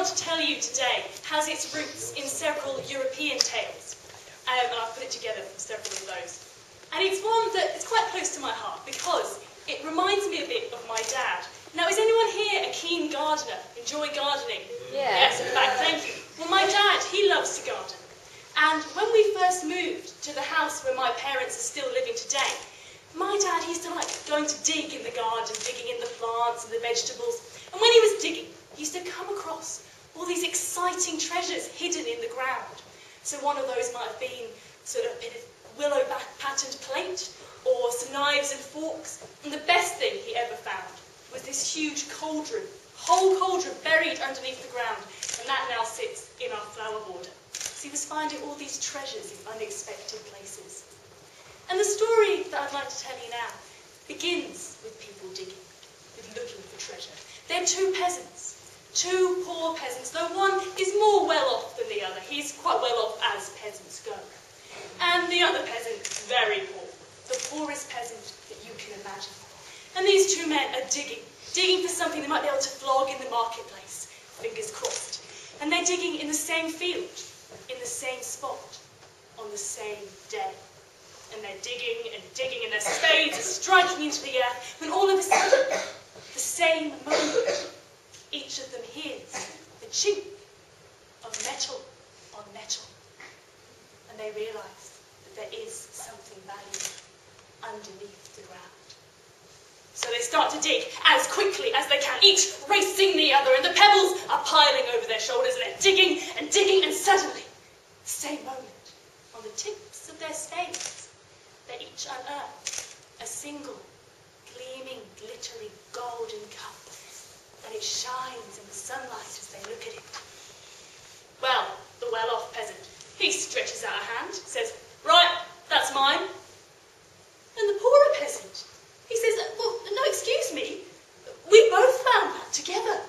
want to tell you today has its roots in several European tales. And I've put it together from several of those. And it's one that is quite close to my heart because it reminds me a bit of my dad. Now, is anyone here a keen gardener? Enjoy gardening? Yeah. Yes, in fact, thank you. Well, my dad, he loves to garden. And when we first moved to the house where my parents are still living today, my dad used to like going to dig in the garden, digging in the plants and the vegetables. And when he was digging, he used to come across all these exciting treasures hidden in the ground. So one of those might have been sort of a bit of willow patterned plate or some knives and forks. And the best thing he ever found was this huge cauldron, whole cauldron buried underneath the ground. And that now sits in our flower border. So he was finding all these treasures in unexpected places. And the story that I'd like to tell you now begins with people digging, with looking for treasure. They're two peasants, two poor peasants, though one is more well off than the other. He's quite well off as peasants go. And the other peasant, very poor, the poorest peasant that you can imagine. And these two men are digging for something they might be able to flog in the marketplace, fingers crossed. And they're digging in the same field, in the same spot, on the same day. And they're digging and their spades are striking into the earth, when all of a sudden, the same moment, each of them hears the chink of metal on metal. And they realise that there is something valuable underneath the ground. So they start to dig as quickly as they can, each racing the other, and the pebbles are piling over their shoulders, and they're digging, and suddenly, the same moment, on the tips of their spades, they each unearth a single, gleaming, glittering, golden cup, and it shines in the sunlight as they look at it. Well, the well-off peasant, he stretches out a hand, says, "Right, that's mine." And the poorer peasant, he says, "Well, no, excuse me, we both found that together."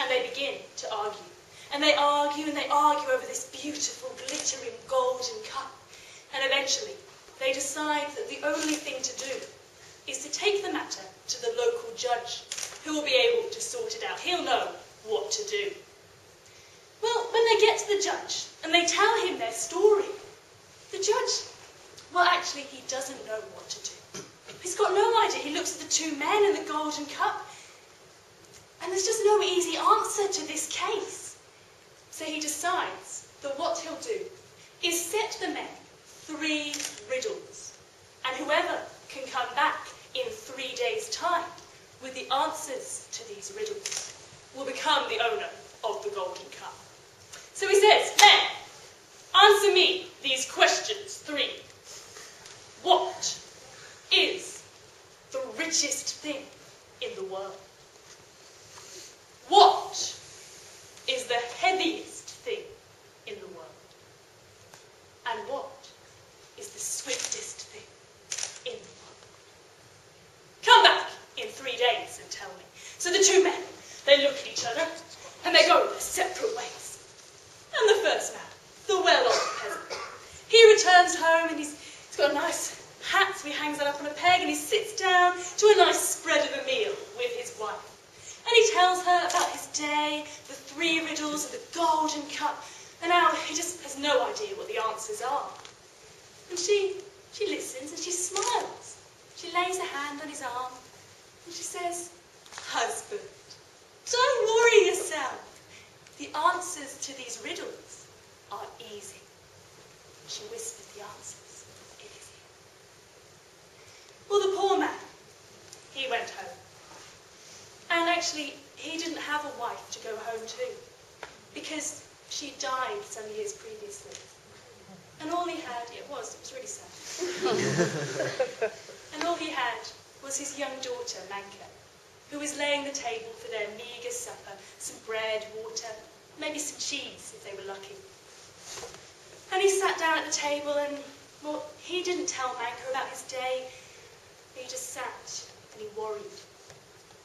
And they begin to argue. And they argue over this beautiful, glittering, golden cup. And eventually, they decide that the only thing to do is to take the matter to the local judge, who will be able to sort it out. He'll know what to do. Well, when they get to the judge and they tell him their story, the judge, well, actually, he doesn't know what to do. He's got no idea. He looks at the two men and the golden cup, and there's just no easy answer to this case. So he decides that what he'll do is set the men 3 riddles, and whoever can come back in 3 days' time with the answers to these riddles will become the owner of the golden cup. So he says, "Men, answer me these questions 3. What is the richest thing in the world? What is the heaviest thing in the world? And what is the swiftest thing in the world? Come back in 3 days and tell me." So the two men, they look at each other and they go their separate ways. And the first man, the well-off peasant, he returns home and he's got a nice hat, so he hangs that up on a peg and he sits down to a nice spread of a meal with his wife. And he tells her about his day, the 3 riddles and the golden cup, and now he just has no idea what the answers are. And she listens and she smiles. She lays a hand on his arm and she says, "Husband, don't worry yourself. The answers to these riddles are easy." She whispers the answers. It is here. Well, the poor man, he went home. And actually, he didn't have a wife to go home to, because she died some years previously. And all he had, it was really sad. And all he had was his young daughter, Manka, who was laying the table for their meagre supper, some bread, water, maybe some cheese if they were lucky. And he sat down at the table and, well, he didn't tell Manka about his day. He just sat and he worried.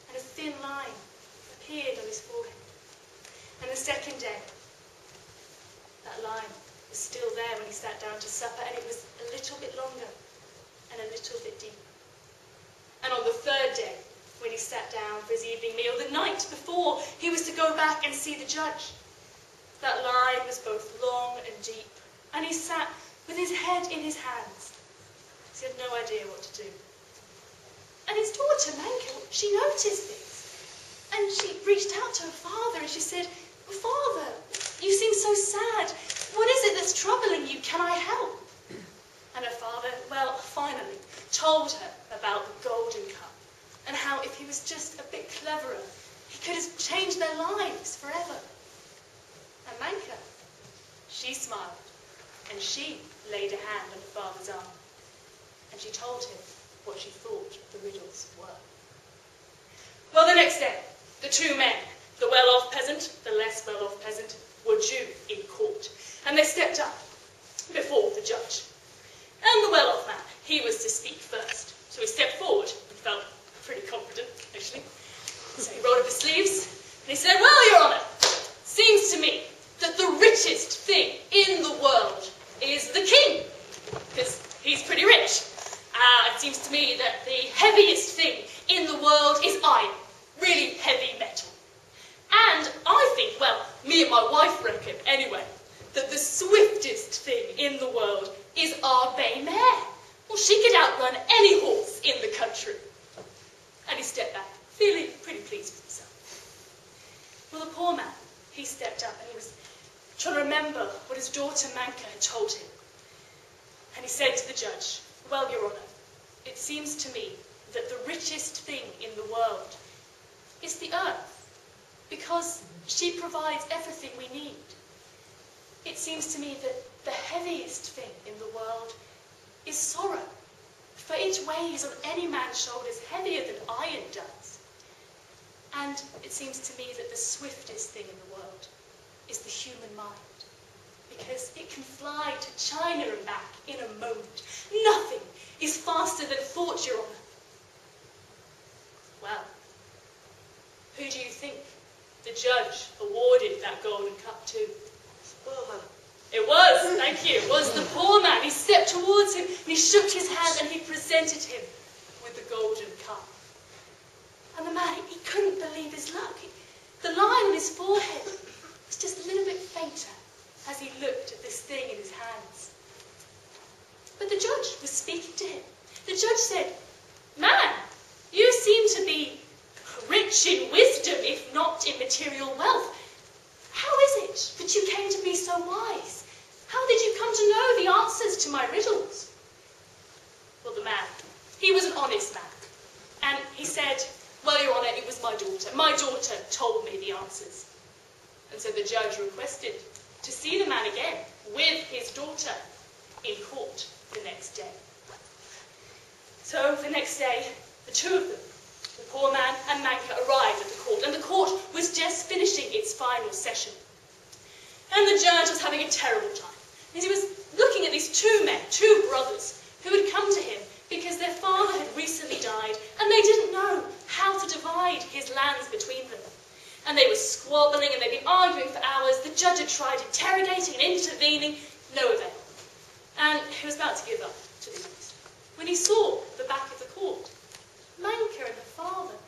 And a thin line appeared on his forehead. And the second day, that line was still there when he sat down to supper, and it was a little bit longer and a little bit deeper. And on the third day, when he sat down for his evening meal, the night before, he was was to go back and see the judge. That line was both long and deep, and he sat with his head in his hands. He had no idea what to do. And his daughter, Manka, she noticed this. And she reached out to her father and she said, "Father, you seem so sad. What is it that's troubling you? Can I help?" And her father, well, finally told her about the golden cup and how if he was just a bit cleverer, he could have changed their lives forever. And Manka, she smiled and she laid a hand on her father's arm and she told him what she thought the riddles were. Well, the next day, the two men, the well-off peasant, the less well-off peasant, were due in court, and they stepped up before the judge. And the well-off man, he was to speak first, so he stepped forward and felt pretty confident, actually. So he rolled up his sleeves, and he said, "Well, Your Honour, seems to me that the richest thing in the world is the king, because he's pretty rich. It seems to me that the heaviest thing in the world is iron, really heavy metal. And I think, well, me and my wife reckon, anyway, that the swiftest thing in the world is our bay mare. Well, she could outrun any horse in the country." And he stepped back, feeling pretty pleased with himself. Well, the poor man, he stepped up and he was trying to remember what his daughter Manka had told him. And he said to the judge, "Well, Your Honour, it seems to me that the richest thing in the world is the earth, because she provides everything we need. It seems to me that the heaviest thing in the world is sorrow, for it weighs on any man's shoulders heavier than iron does. And it seems to me that the swiftest thing in the world is the human mind, because it can fly to China and back in a moment. Nothing is faster than thought, Your Honour." Well, who do you think the judge awarded that golden cup to? It was, thank you, it was the poor man. He stepped towards him and he shook his hand and he presented him with the golden cup. And the man, he couldn't believe his luck. The line on his forehead was just a little bit fainter as he looked at this thing in his hands. But the judge was speaking to him. The judge said, "Man, you seem to be rich in wisdom, if not in material wealth. How is it that you came to be so wise? How did you come to know the answers to my riddles?" Well, the man, he was an honest man. And he said, "Well, Your Honour, it was my daughter. My daughter told me the answers." And so the judge requested to see the man again with his daughter in court the next day. So the next day, the two of them, the poor man and Manka, arrived at the court, and the court was just finishing its final session. And the judge was having a terrible time, as he was looking at these two men, two brothers, who had come to him because their father had recently died, and they didn't know how to divide his lands between them. And they were squabbling, and they'd been arguing for hours. The judge had tried interrogating and intervening, no avail. And he was about to give up, to be honest, when he saw the back of the court, Manka and the father.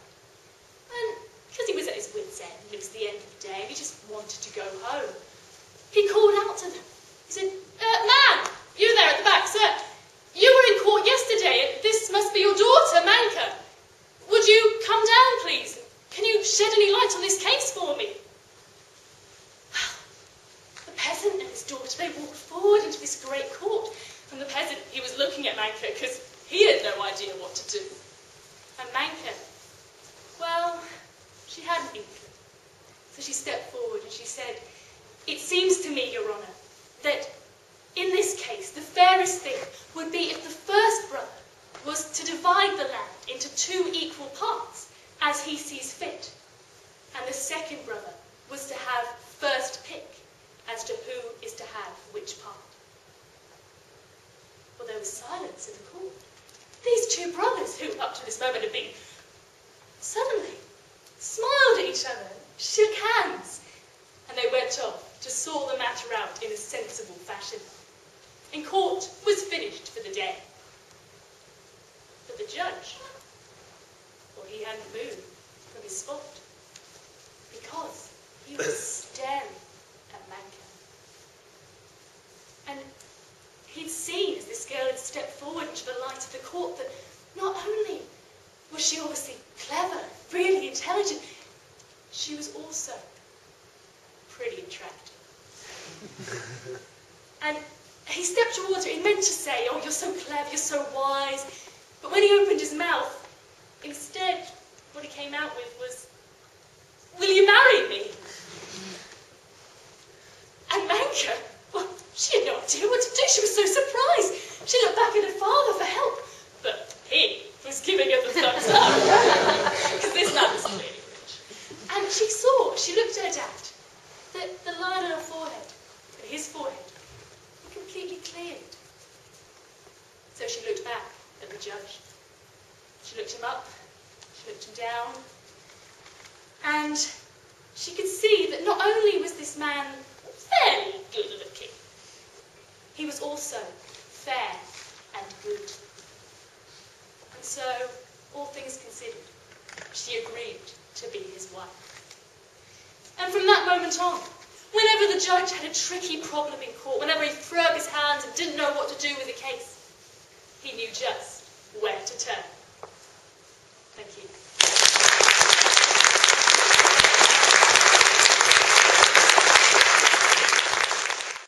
And because he was at his wit's end, it was the end of the day, and he just wanted to go home, he called out to them. He said, "Man, you there at the back, sir, you were in court yesterday, and this must be your daughter, Manka. Would you come down, please? Can you shed any light on this case for me?" The peasant and his daughter, they walked forward into this great court, and the peasant, he was looking at Manka because he had no idea what to do. And Manka, well, she had an inkling. So she stepped forward and she said, "It seems to me, Your Honour, that in this case, the fairest thing would be if the first brother was to divide the land into two equal parts, as he sees fit, and the second brother was to have first pick as to who is to have which part." Well, there was silence in the court. These two brothers, who up to this moment had been, suddenly smiled at each other, shook hands, and they went off to sort the matter out in a sensible fashion. And court was finished for the day. But the judge, well, he hadn't moved from his spot, because staring at Manka. And he'd seen as this girl had stepped forward into the light of the court that not only was she obviously clever, really intelligent, she was also pretty attractive. And he stepped towards her. He meant to say, "Oh, you're so clever, you're so wise." But when he opened his mouth, instead, what he came out with was, "Will you marry me?" And Manka, well, she had no idea what to do. She was so surprised. She looked back at her father for help, but he was giving her the thumbs up, because this man was clearly rich. And she looked at her dad, that the line on her forehead, and his forehead, were completely cleared. So she looked back at the judge. She looked him up, she looked him down, and she could see that not only was this man fairly good looking, he was also fair and good. And so, all things considered, she agreed to be his wife. And from that moment on, whenever the judge had a tricky problem in court, whenever he threw up his hands and didn't know what to do with the case, he knew just where to turn. Thank you.